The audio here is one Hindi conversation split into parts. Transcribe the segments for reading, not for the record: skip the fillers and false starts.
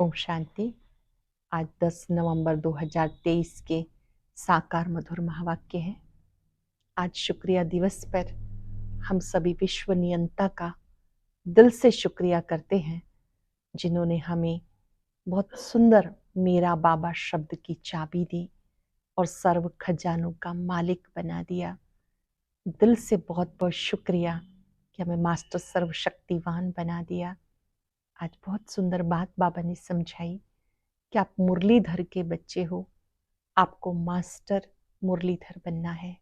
ओम शांति। आज 10 नवंबर 2023 के साकार मधुर महावाक्य है। आज शुक्रिया दिवस पर हम सभी विश्व नियंता का दिल से शुक्रिया करते हैं, जिन्होंने हमें बहुत सुंदर मेरा बाबा शब्द की चाबी दी और सर्व खजानों का मालिक बना दिया। दिल से बहुत बहुत शुक्रिया कि हमें मास्टर सर्वशक्तिवान बना दिया। आज बहुत सुंदर बात बाबा ने समझाई कि आप मुरलीधर के बच्चे हो, आपको मास्टर मुरलीधर बनना है।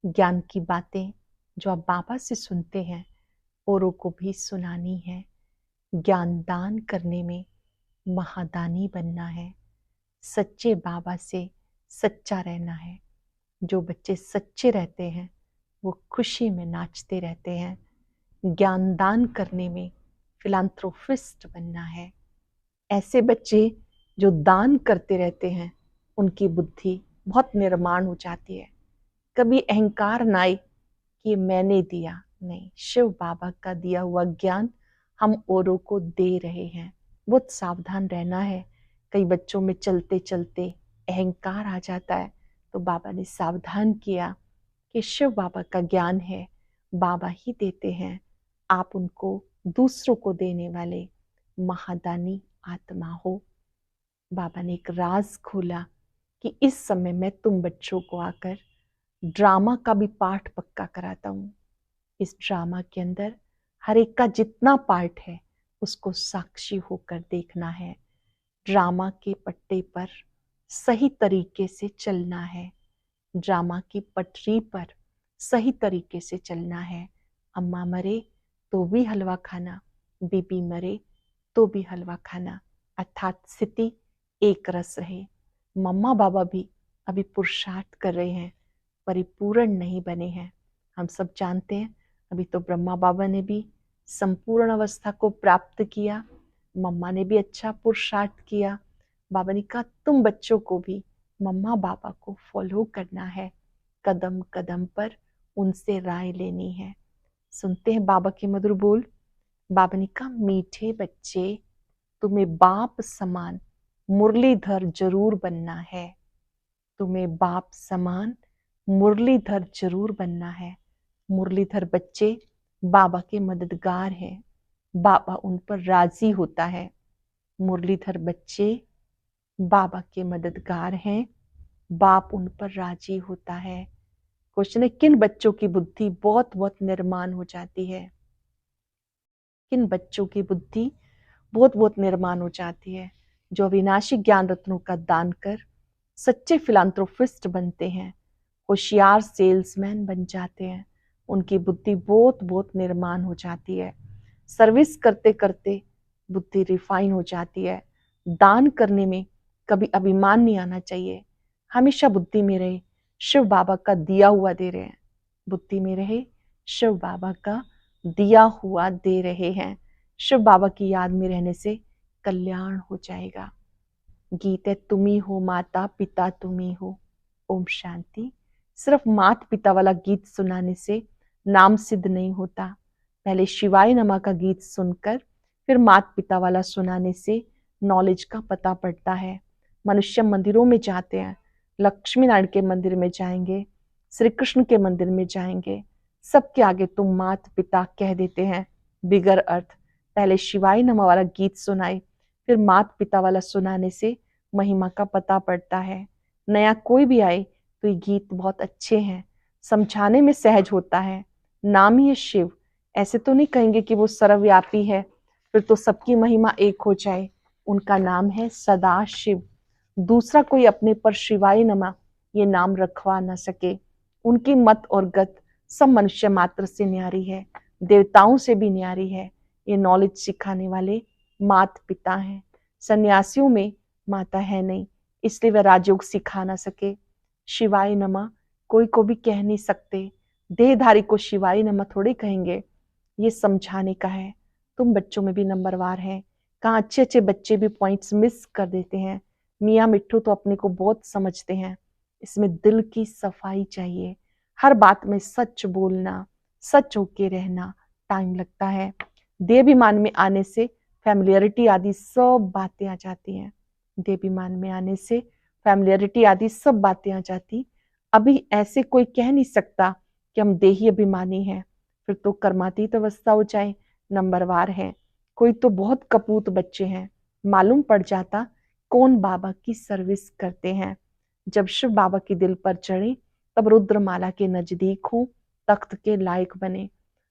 ज्ञान की बातें जो आप बाबा से सुनते हैं औरों को भी सुनानी है। ज्ञान दान करने में महादानी बनना है। सच्चे बाबा से सच्चा रहना है। जो बच्चे सच्चे रहते हैं वो खुशी में नाचते रहते हैं। ज्ञान दान करने में फिलांथ्रोपिस्ट बनना है। ऐसे बच्चे जो दान करते रहते हैं उनकी बुद्धि बहुत निर्माण हो जाती है। कभी अहंकार ना आए कि मैंने दिया, नहीं, शिव बाबा का दिया हुआ ज्ञान हम औरों को दे रहे हैं। बहुत सावधान रहना है। कई बच्चों में चलते चलते अहंकार आ जाता है, तो बाबा ने सावधान किया कि शिव बाबा का ज्ञान है, बाबा ही देते हैं, आप उनको दूसरों को देने वाले महादानी आत्मा हो। बाबा ने एक राज खोला कि इस समय मैं तुम बच्चों को आकर ड्रामा का भी पाठ पक्का कराता हूँ। इस ड्रामा के अंदर हर एक का जितना पार्ट है उसको साक्षी होकर देखना है। ड्रामा के पट्टे पर सही तरीके से चलना है। ड्रामा की पटरी पर सही तरीके से चलना है। अम्मा मरे तो भी हलवा खाना, बीबी मरे तो भी हलवा खाना, अर्थात स्थिति एक रस रहे। मम्मा बाबा भी अभी पुरुषार्थ कर रहे हैं, परिपूर्ण नहीं बने हैं। हम सब जानते हैं अभी तो ब्रह्मा बाबा ने भी संपूर्ण अवस्था को प्राप्त किया, मम्मा ने भी अच्छा पुरुषार्थ किया। बाबा ने कहा तुम बच्चों को भी मम्मा बाबा को फॉलो करना है, कदम कदम पर उनसे राय लेनी है। सुनते हैं बाबा के मधुर बोल। बाबा ने कहा मीठे बच्चे, तुम्हें बाप समान मुरलीधर जरूर बनना है। तुम्हें बाप समान मुरलीधर जरूर बनना है। मुरलीधर बच्चे बाबा के मददगार हैं, बाबा उन पर राजी होता है। मुरलीधर बच्चे बाबा के मददगार हैं, बाप उन पर राजी होता है। क्वेश्चन है, किन बच्चों की बुद्धि बहुत बहुत निर्माण हो जाती है? किन बच्चों की बुद्धि बहुत बहुत निर्माण हो जाती है? जो अविनाशी ज्ञान रत्नों का दान कर सच्चे फिलांथ्रोपिस्ट बनते हैं, होशियार सेल्समैन बन जाते हैं। उनकी बुद्धि बहुत बहुत निर्माण हो जाती है। सर्विस करते करते बुद्धि रिफाइन हो जाती है। दान करने में कभी अभिमान नहीं आना चाहिए। हमेशा बुद्धि में रहे शिव बाबा का दिया हुआ दे रहे हैं। बुद्धि में रहे शिव बाबा का दिया हुआ दे रहे हैं। शिव बाबा की याद में रहने से कल्याण हो जाएगा। गीत है, तुम ही हो माता पिता तुम ही हो। ओम शांति। सिर्फ माता पिता वाला गीत सुनाने से नाम सिद्ध नहीं होता। पहले शिवाय नमा का गीत सुनकर फिर माता पिता वाला सुनाने से नॉलेज का पता पड़ता है। मनुष्य मंदिरों में जाते हैं, लक्ष्मी नारायण के मंदिर में जाएंगे, श्री कृष्ण के मंदिर में जाएंगे, सबके आगे तुम माता पिता कह देते हैं बिगर अर्थ। पहले शिवाय नमा वाला गीत सुनाए फिर माता पिता वाला सुनाने से महिमा का पता पड़ता है। नया कोई भी आए तो ये गीत बहुत अच्छे हैं, समझाने में सहज होता है। नाम ही है शिव, ऐसे तो नहीं कहेंगे कि वो सर्वव्यापी है, फिर तो सबकी महिमा एक हो जाए। उनका नाम है सदा शिव। दूसरा कोई अपने पर शिवाय नमा ये नाम रखवा ना सके। उनकी मत और गत सब मनुष्य मात्र से न्यारी है, देवताओं से भी न्यारी है। ये नॉलेज सिखाने वाले माता पिता हैं। सन्यासियों में माता है नहीं, इसलिए वह राजयोग सिखा ना सके। शिवाय नमा कोई को भी कह नहीं सकते। देहधारी को शिवाय नमा थोड़े कहेंगे। ये समझाने का है। तुम बच्चों में भी नंबरवार हैं। कहाँ अच्छे अच्छे बच्चे भी पॉइंट्स मिस कर देते हैं। मियाँ मिट्ठू तो अपने को बहुत समझते हैं। इसमें दिल की सफाई चाहिए। हर बात में सच बोलना, सच होके रहना। टाइम लगता है। देहाभिमान में आने से फैमिलियरिटी आदि सब बातें आ जाती हैं। देवीमान में आने से फैमिलियरिटी आदि सब बातें आ जाती। अभी ऐसे कोई कह नहीं सकता कि हम देही अभिमानी हैं, फिर तो कर्मातीत अवस्था हो जाए, नंबरवार है। कोई तो बहुत कपूत बच्चे हैं, मालूम पड़ जाता कौन बाबा की सर्विस करते हैं। जब शिव बाबा की दिल पर चढ़े तब रुद्रमाला के नजदीक हो, तख्त के लायक बने।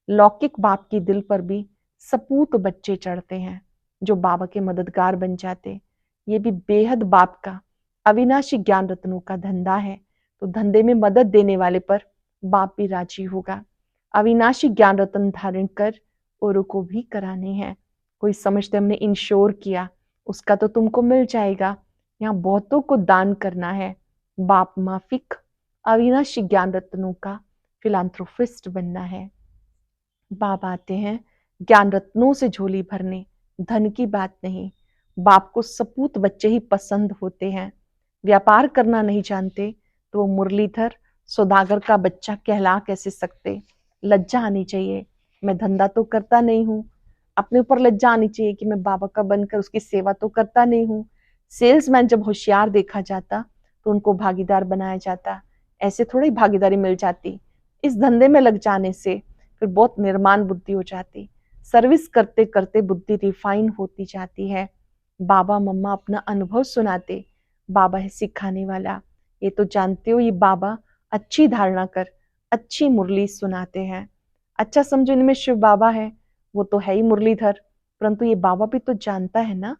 लौकिक बाप की दिल पर भी सपूत बच्चे चढ़ते हैं जो बाबा के मददगार बन जाते। ये भी बेहद बाप का अविनाशी ज्ञान रत्नों का धंधा है, तो धंधे में मदद देने वाले पर बाप भी राजी होगा। अविनाशी ज्ञान रत्न धारण कर औरों को भी कराने हैं। कोई समझते हमने इंश्योर किया, उसका तो तुमको मिल जाएगा। यहाँ बहुतों को दान करना है। बाप माफिक अविनाशी ज्ञान रत्नों का फिलांथ्रोपिस्ट बनना है। बाप आते हैं ज्ञान रत्नों से झोली भरने, धन की बात नहीं। बाप को सपूत बच्चे ही पसंद होते हैं। व्यापार करना नहीं जानते तो वो मुरलीधर सौदागर का बच्चा कहला कैसे सकते। लज्जा आनी चाहिए, मैं धंधा तो करता नहीं हूँ। अपने ऊपर लज्जा आनी चाहिए कि मैं बाबा का बनकर उसकी सेवा तो करता नहीं हूँ। सेल्समैन जब होशियार देखा जाता तो उनको भागीदार बनाया जाता, ऐसे थोड़ी भागीदारी मिल जाती। इस धंधे में लग जाने से फिर बहुत निर्माण बुद्धि हो जाती। सर्विस करते करते बुद्धि रिफाइन होती जाती है। बाबा मम्मा अपना अनुभव सुनाते, बाबा है सिखाने वाला। ये तो जानते हो, ये बाबा अच्छी धारणा कर अच्छी मुरली सुनाते हैं। अच्छा समझो इनमें शिव बाबा है, वो तो है ही मुरलीधर, परंतु ये बाबा भी तो जानता है ना,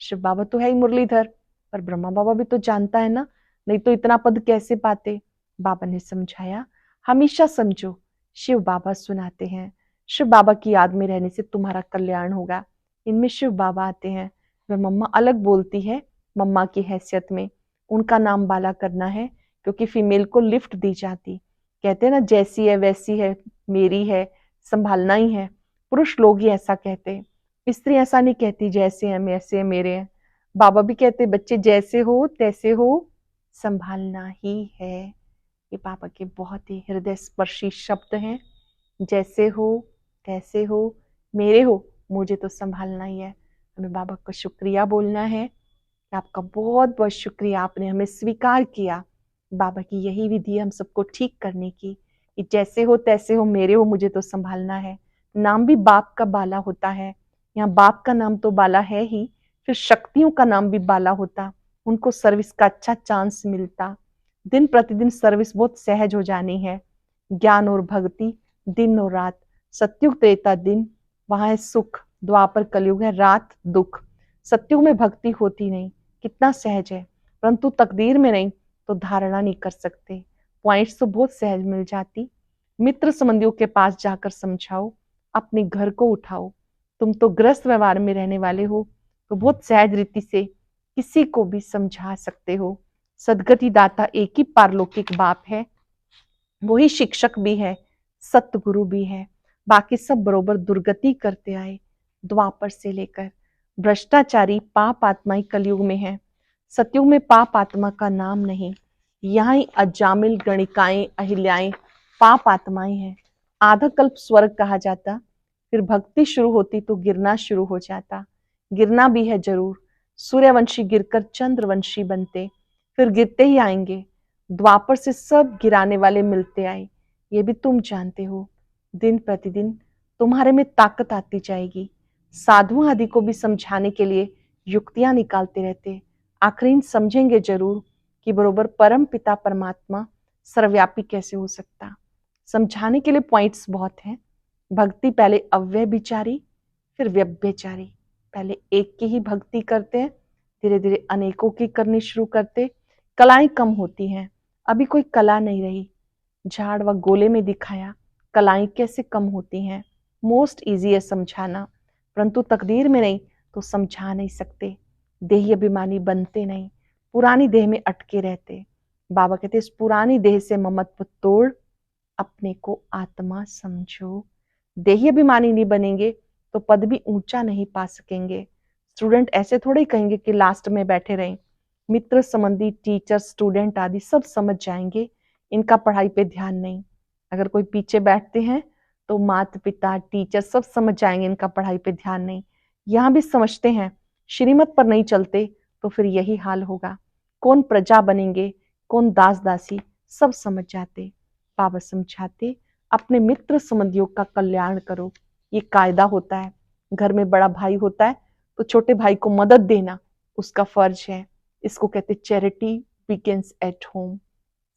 शिव बाबा तो है ही मुरलीधर, पर ब्रह्मा बाबा भी तो जानता है ना, नहीं तो इतना पद कैसे पाते। बाबा ने समझाया, हमेशा समझो शिव बाबा सुनाते हैं। शिव बाबा की याद में रहने से तुम्हारा कल्याण होगा। इनमें शिव बाबा आते हैं। वह मम्मा अलग बोलती है, मम्मा की हैसियत में उनका नाम बाला करना है, क्योंकि फीमेल को लिफ्ट दी जाती। कहते हैं ना, जैसी है वैसी है, मेरी है, संभालना ही है। पुरुष लोग ही ऐसा कहते, स्त्री ऐसा नहीं कहती जैसे हैं वैसे हैं मेरे हैं। बाबा भी कहते बच्चे जैसे हो तैसे हो, संभालना ही है। ये बाबा के बहुत ही हृदय स्पर्शी शब्द हैं। जैसे हो तैसे हो, मेरे हो, मुझे तो संभालना ही है। हमें बाबा को शुक्रिया बोलना है कि आपका बहुत बहुत शुक्रिया, आपने हमें स्वीकार किया। बाबा की यही विधि है हम सबको ठीक करने की, कि जैसे हो तैसे हो, मेरे हो, मुझे तो संभालना है। नाम भी बाप का बाला होता है। यहाँ बाप का नाम तो बाला है ही, फिर शक्तियों का नाम भी बाला होता। उनको सर्विस का अच्छा चांस मिलता। दिन प्रतिदिन सर्विस बहुत सहज हो जानी है। ज्ञान और भक्ति दिन और रात। सत्युग त्रेता दिन, वहां है सुख। द्वापर कलयुग है रात दुख। सत्युग में भक्ति होती नहीं, कितना सहज है, परंतु तकदीर में नहीं तो धारणा नहीं कर सकते। पॉइंट्स तो बहुत सहज मिल जाती। मित्र संबंधियों के पास जाकर समझाओ, अपने घर को उठाओ। तुम तो ग्रस्त व्यवहार में रहने वाले हो, तो बहुत सहज रीति से किसी को भी समझा सकते हो। सदगति दाता एक ही पारलौकिक बाप है, वही शिक्षक भी है, सतगुरु भी है। बाकी सब बरोबर दुर्गति करते आए, द्वापर से लेकर। भ्रष्टाचारी पाप आत्मा ही कलयुग में है, सतयुग में पाप आत्मा का नाम नहीं। यहाँ ही अजामिल गणिकाएं अहिल्याएं पाप आत्माएं हैं। आधा कल्प स्वर्ग कहा जाता, फिर भक्ति शुरू होती तो गिरना शुरू हो जाता। गिरना भी है जरूर, सूर्यवंशी गिरकर चंद्रवंशी बनते, फिर गिरते ही आएंगे। द्वापर से सब गिराने वाले मिलते आए, ये भी तुम जानते हो। दिन प्रतिदिन तुम्हारे में ताकत आती जाएगी। साधुओं आदि को भी समझाने के लिए युक्तियां निकालते रहते। आखिर समझेंगे जरूर कि बरोबर परम पिता परमात्मा सर्वव्यापी कैसे हो सकता। समझाने के लिए पॉइंट्स बहुत हैं। भक्ति पहले अव्यभिचारी फिर व्यभिचारी। पहले एक की ही भक्ति करते हैं, धीरे धीरे अनेकों की करनी शुरू करते। कलाएं कम होती हैं, अभी कोई कला नहीं रही। झाड़ व गोले में दिखाया कलाएं कैसे कम होती हैं। मोस्ट इजी है समझाना, परंतु तकदीर में नहीं तो समझा नहीं सकते। देही अभिमानी बनते नहीं, पुरानी देह में अटके रहते। बाबा कहते इस पुरानी देह से ममत्व तोड़ अपने को आत्मा समझो। देही अभिमानी नहीं बनेंगे तो पद भी ऊंचा नहीं पा सकेंगे। स्टूडेंट ऐसे थोड़े कहेंगे कि लास्ट में बैठे रहें। मित्र संबंधी टीचर स्टूडेंट आदि सब समझ जाएंगे, इनका पढ़ाई पे ध्यान नहीं। अगर कोई पीछे बैठते हैं तो माता पिता टीचर सब समझ जाएंगे, इनका पढ़ाई पे ध्यान नहीं। यहाँ भी समझते हैं श्रीमत पर नहीं चलते तो फिर यही हाल होगा। कौन प्रजा बनेंगे, कौन दास दासी, सब समझ जाते। बाबा समझाते अपने मित्र संबंधियों का कल्याण करो, ये कायदा होता है। घर में बड़ा भाई होता है तो छोटे भाई को मदद देना उसका फर्ज है। इसको कहते चैरिटी बिगिंस एट होम।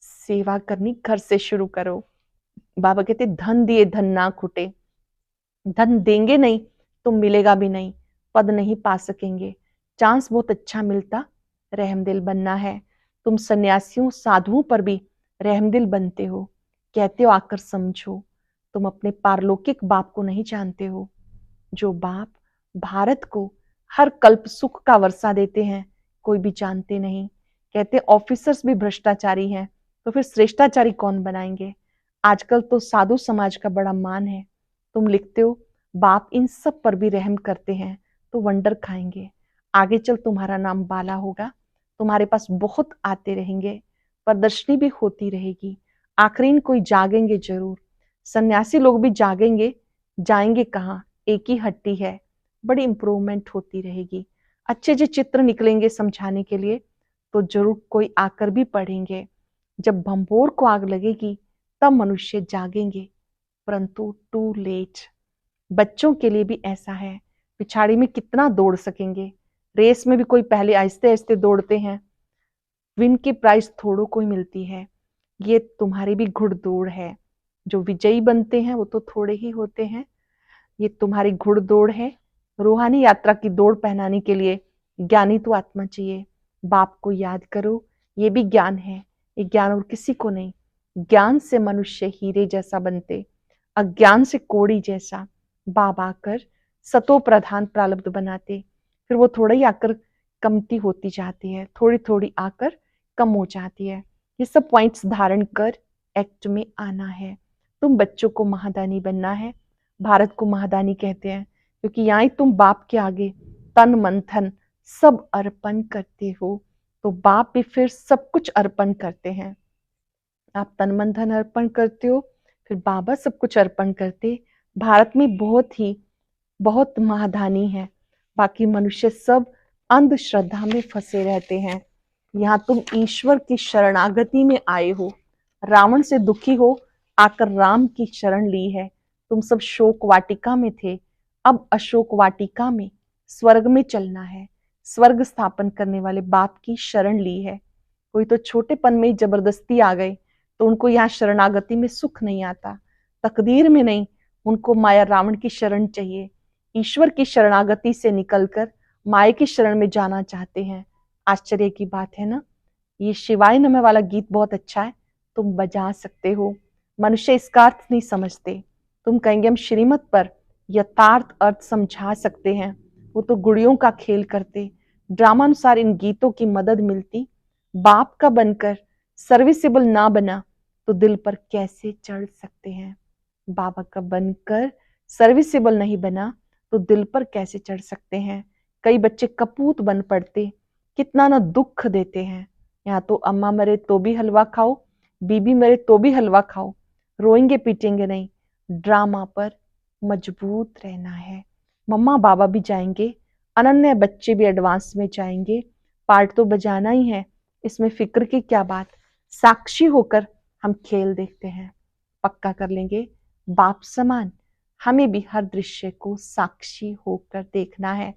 सेवा करनी घर से शुरू करो। बाबा कहते धन दिए धन ना खुटे। धन देंगे नहीं तो मिलेगा भी नहीं, पद नहीं पा सकेंगे। चांस बहुत अच्छा मिलता, रहमदिल बनना है। तुम सन्यासियों साधुओं पर भी रहमदिल बनते हो। कहते हो आकर समझो, तुम अपने पारलौकिक बाप को नहीं जानते हो। जो बाप भारत को हर कल्प सुख का वर्षा देते हैं, कोई भी जानते नहीं। कहते ऑफिसर्स भी भ्रष्टाचारी हैं, तो फिर श्रेष्ठाचारी कौन बनाएंगे। आजकल तो साधु समाज का बड़ा मान है। तुम लिखते हो बाप इन सब पर भी रहम करते हैं, तो वंडर खाएंगे। आगे चल तुम्हारा नाम बाला होगा, तुम्हारे पास बहुत आते रहेंगे, प्रदर्शनी भी होती रहेगी। आखिरीन कोई जागेंगे जरूर। सन्यासी लोग भी जागेंगे, जाएंगे कहाँ, एक ही हट्टी है। बड़ी इंप्रूवमेंट होती रहेगी। अच्छे अच्छे चित्र निकलेंगे समझाने के लिए, तो जरूर कोई आकर भी पढ़ेंगे। जब भंभोर को आग लगेगी तब मनुष्य जागेंगे, परंतु टू लेट। बच्चों के लिए भी ऐसा है, पिछाड़ी में कितना दौड़ सकेंगे। रेस में भी कोई पहले आहिस्ते आहिस्ते दौड़ते हैं, विन की प्राइज थोड़ों को ही मिलती है। ये तुम्हारी भी घुड़दौड़ है। जो विजयी बनते हैं वो तो थोड़े ही होते हैं। ये तुम्हारी घुड़दौड़ है। रूहानी यात्रा की दौड़ पहनाने के लिए ज्ञानी तो आत्मा चाहिए। बाप को याद करो, ये भी ज्ञान है। ये ज्ञान और किसी को नहीं। ज्ञान से मनुष्य हीरे जैसा बनते, अज्ञान से कोड़ी जैसा। बाप आकर सतो प्रधान प्रारब्ध बनाते, फिर वो थोड़ा ही आकर कमती होती जाती है, थोड़ी थोड़ी आकर कम हो जाती है। ये सब पॉइंट्स धारण कर एक्ट में आना है। तुम बच्चों को महादानी बनना है। भारत को महादानी कहते हैं क्योंकि यहाँ ही तुम बाप के आगे तन मन धन सब अर्पण करते हो, तो बाप भी फिर सब कुछ अर्पण करते हैं। आप तन मन धन अर्पण करते हो, फिर बाबा सब कुछ अर्पण करते। भारत में बहुत महादानी है। बाकी मनुष्य सब अंधश्रद्धा में फंसे रहते हैं। यहाँ तुम ईश्वर की शरणागति में आए हो। रावण से दुखी हो आकर राम की शरण ली है। तुम सब शोक वाटिका में थे, अब अशोक वाटिका में स्वर्ग में चलना है। स्वर्ग स्थापन करने वाले बाप की शरण ली है। कोई तो छोटेपन में जबरदस्ती आ गए, तो उनको यहाँ शरणागति में सुख नहीं आता। तकदीर में नहीं, उनको माया रावण की शरण चाहिए। ईश्वर की शरणागति से निकलकर माया की शरण में जाना चाहते हैं। आश्चर्य की बात है ना। ये शिवाय नमः वाला गीत बहुत अच्छा है, तुम बजा सकते हो। मनुष्य इसका अर्थ नहीं समझते। तुम कहेंगे हम श्रीमत पर यथार्थ अर्थ समझा सकते हैं, वो तो गुड़ियों का खेल करते। ड्रामानुसार इन गीतों की मदद मिलती। बाप का बनकर सर्विसेबल ना बना तो दिल पर कैसे चढ़ सकते हैं। बाबा का बनकर सर्विसेबल नहीं बना तो दिल पर कैसे चढ़ सकते हैं। कई बच्चे कपूत बन पड़ते, कितना ना दुख देते हैं। यहाँ तो अम्मा मरे तो भी हलवा खाओ, बीबी मरे तो भी हलवा खाओ, रोएंगे पीटेंगे नहीं। ड्रामा पर मजबूत रहना है। मम्मा बाबा भी जाएंगे, अनन्य बच्चे भी एडवांस में जाएंगे। पार्ट तो बजाना ही है, इसमें फिक्र की क्या बात। साक्षी होकर हम खेल देखते हैं, पक्का कर लेंगे बाप समान। हमें भी हर दृश्य को साक्षी होकर देखना है।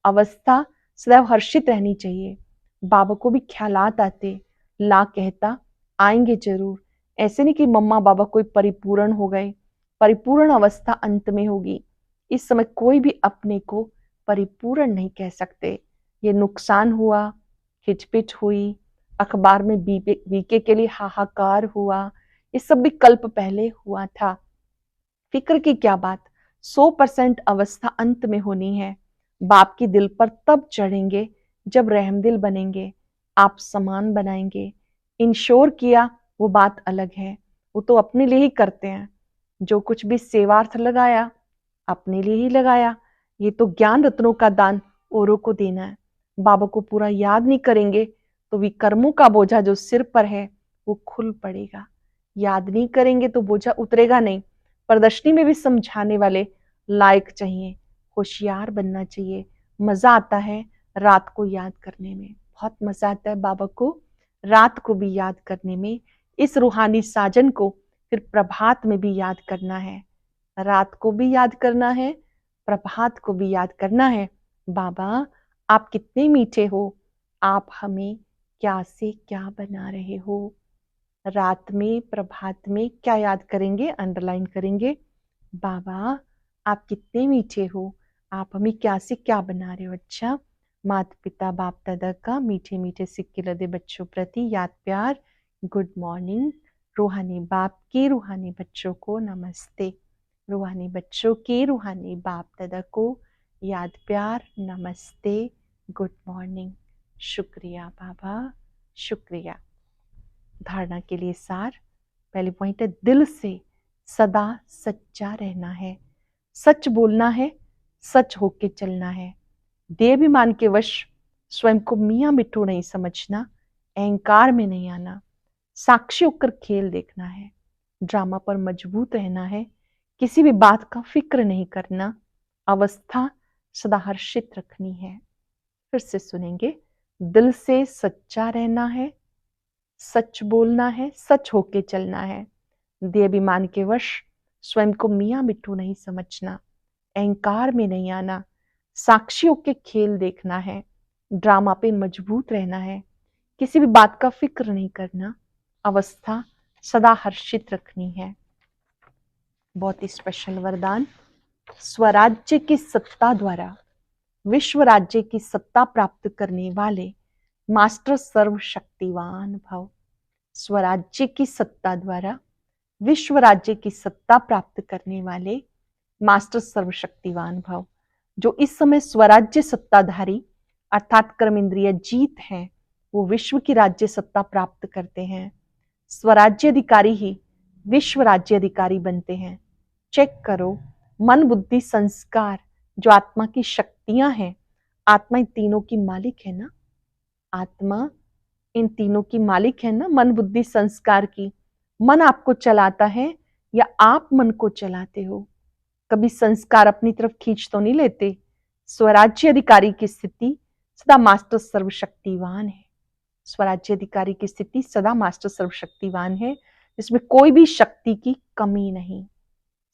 अवस्था सदैव हर्षित रहनी चाहिए। बाबा को भी ख्यालात आते, ला कहता आएंगे जरूर। ऐसे नहीं कि मम्मा बाबा कोई परिपूर्ण हो गए। परिपूर्ण अवस्था अंत में होगी। इस समय कोई भी अपने को परिपूर्ण नहीं कह सकते। ये नुकसान हुआ, हिचपिच हुई, अखबार में बीके के लिए हाहाकार हुआ, ये सब भी कल्प पहले हुआ था। फिक्र की क्या बात। 100% अवस्था अंत में होनी है। बाप की दिल पर तब चढ़ेंगे जब रहमदिल बनेंगे, आप समान बनाएंगे। इंश्योर किया वो बात अलग है, वो तो अपने लिए ही करते हैं। जो कुछ भी सेवार्थ लगाया अपने लिए ही लगाया। ये तो ज्ञान रत्नों का दान औरों को देना है। बाबा को पूरा याद नहीं करेंगे तो विकर्मों का बोझा जो सिर पर है वो खुल पड़ेगा। याद नहीं करेंगे तो बोझा उतरेगा नहीं। प्रदर्शनी में भी समझाने वाले लायक चाहिए, होशियार बनना चाहिए। मजा आता है रात को याद करने में, बहुत मजा आता है बाबा को रात को भी याद करने में। इस रूहानी साजन को फिर प्रभात में भी याद करना है, रात को भी याद करना है, प्रभात को भी याद करना है। बाबा आप कितने मीठे हो, आप हमें क्या से क्या बना रहे हो। रात में प्रभात में क्या याद करेंगे, अंडरलाइन करेंगे। बाबा आप कितने मीठे हो, आप हमें क्या से क्या बना रहे हो। अच्छा, माता पिता बाप दादा का मीठे मीठे सिक्के लदे बच्चों प्रति याद प्यार, गुड मॉर्निंग। रूहानी बाप के रूहानी बच्चों को नमस्ते। रूहानी बच्चों के रूहानी बाप दादा को याद प्यार, नमस्ते, गुड मॉर्निंग। शुक्रिया बाबा, शुक्रिया। धारणा के लिए सार, पहले पॉइंट है दिल से सदा सच्चा रहना है, सच बोलना है, सच होके चलना है। देहाभिमान के वश स्वयं को मियां मिट्टू नहीं समझना, अहंकार में नहीं आना, साक्षी होकर खेल देखना है, ड्रामा पर मजबूत रहना है, किसी भी बात का फिक्र नहीं करना, अवस्था सदा हर्षित रखनी है। फिर से सुनेंगे, दिल से सच्चा रहना है, सच बोलना है, सच होके चलना है। देहाभिमान के वश स्वयं को मियां मिट्टू नहीं समझना, अहंकार में नहीं आना, साक्षियों के खेल देखना है, ड्रामा पे मजबूत रहना है, किसी भी बात का फिक्र नहीं करना, अवस्था सदा हर्षित रखनी है। बहुत ही स्पेशल वरदान, स्वराज्य की सत्ता द्वारा विश्व राज्य की सत्ता प्राप्त करने वाले मास्टर सर्वशक्तिवान भव। स्वराज्य की सत्ता द्वारा विश्व राज्य की सत्ता प्राप्त करने वाले मास्टर सर्वशक्तिवान भव। जो इस समय स्वराज्य सत्ताधारी अर्थात कर्म इंद्रिय जीत हैं, वो विश्व की राज्य सत्ता प्राप्त करते हैं। स्वराज्य अधिकारी ही विश्व राज्य अधिकारी बनते हैं। चेक करो, मन बुद्धि संस्कार जो आत्मा की शक्तियां हैं, आत्मा इन तीनों की मालिक है ना, आत्मा इन तीनों की मालिक है ना, मन बुद्धि संस्कार की। मन आपको चलाता है या आप मन को चलाते हो? कभी संस्कार अपनी तरफ खींच तो नहीं लेते। स्वराज्य अधिकारी की स्थिति सदा मास्टर सर्वशक्तिवान है। स्वराज्य अधिकारी की स्थिति सदा मास्टर सर्वशक्तिवान है, जिसमें कोई भी शक्ति की कमी नहीं।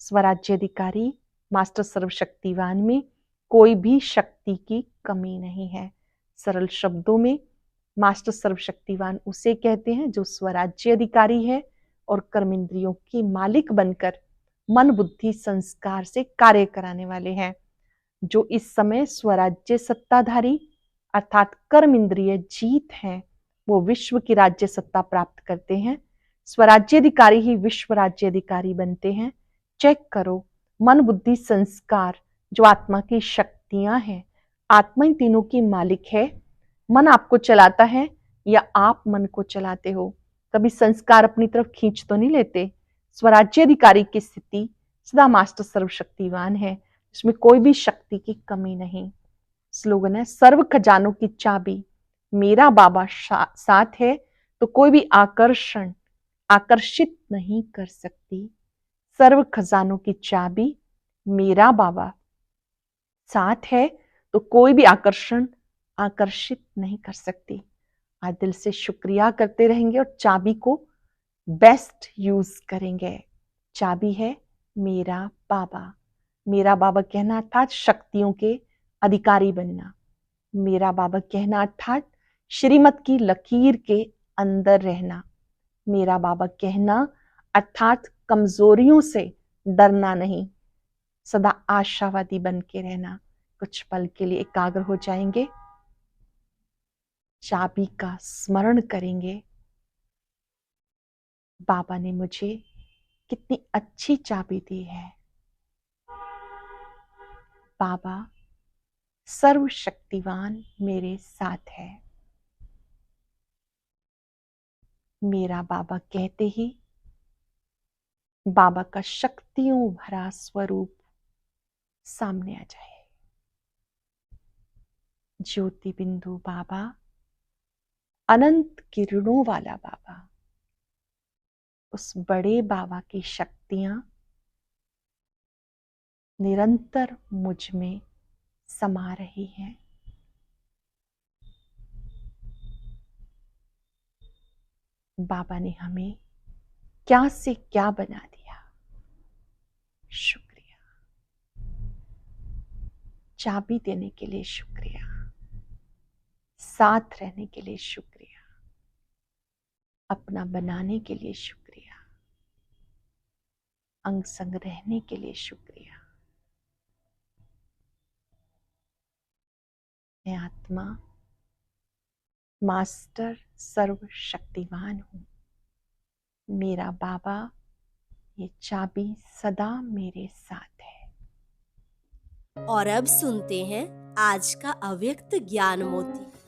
स्वराज्य अधिकारी मास्टर सर्वशक्तिवान में कोई भी शक्ति की कमी नहीं है। सरल शब्दों में मास्टर सर्वशक्तिवान उसे कहते हैं जो स्वराज्य अधिकारी है और कर्मेंद्रियों की मालिक बनकर मन बुद्धि संस्कार से कार्य कराने वाले हैं। जो इस समय स्वराज्य सत्ताधारी अर्थात कर्म इंद्रिय जीत हैं, वो विश्व की राज्य सत्ता प्राप्त करते हैं। स्वराज्य अधिकारी ही विश्व राज्य अधिकारी बनते हैं। चेक करो, मन बुद्धि संस्कार जो आत्मा की शक्तियां हैं, आत्मा इन तीनों की मालिक है। मन आपको चलाता है या आप मन को चलाते हो? कभी संस्कार अपनी तरफ खींच तो नहीं लेते। स्वराज्य अधिकारी की स्थिति सदा मास्टर सर्वशक्तिवान है, इसमें कोई भी शक्ति की कमी नहीं। स्लोगन है, सर्व खजानों की चाबी मेरा बाबा साथ है तो कोई भी आकर्षित नहीं कर सकती। सर्व खजानों की चाबी मेरा बाबा साथ है तो कोई भी आकर्षित नहीं कर सकती। आज दिल से शुक्रिया करते रहेंगे और चाबी को बेस्ट यूज करेंगे। चाबी है मेरा बाबा। मेरा बाबा कहना अर्थात शक्तियों के अधिकारी बनना। मेरा बाबा कहना अर्थात श्रीमत की लकीर के अंदर रहना। मेरा बाबा कहना अर्थात कमजोरियों से डरना नहीं, सदा आशावादी बन के रहना। कुछ पल के लिए एकाग्र हो जाएंगे, चाबी का स्मरण करेंगे। बाबा ने मुझे कितनी अच्छी चाबी दी है। बाबा सर्वशक्तिवान मेरे साथ है। मेरा बाबा कहते ही बाबा का शक्तियों भरा स्वरूप सामने आ जाए। ज्योति बिंदु बाबा, अनंत किरणों वाला बाबा, उस बड़े बाबा की शक्तियां निरंतर मुझ में समा रही है। बाबा ने हमें क्या से क्या बना दिया। शुक्रिया। चाबी देने के लिए शुक्रिया, साथ रहने के लिए शुक्रिया, अपना बनाने के लिए शुक्रिया, अंग संग रहने के लिए शुक्रिया। मैं आत्मा मास्टर सर्वशक्तिमान हूँ। मेरा बाबा ये चाबी सदा मेरे साथ है। और अब सुनते हैं आज का अव्यक्त ज्ञान मोती।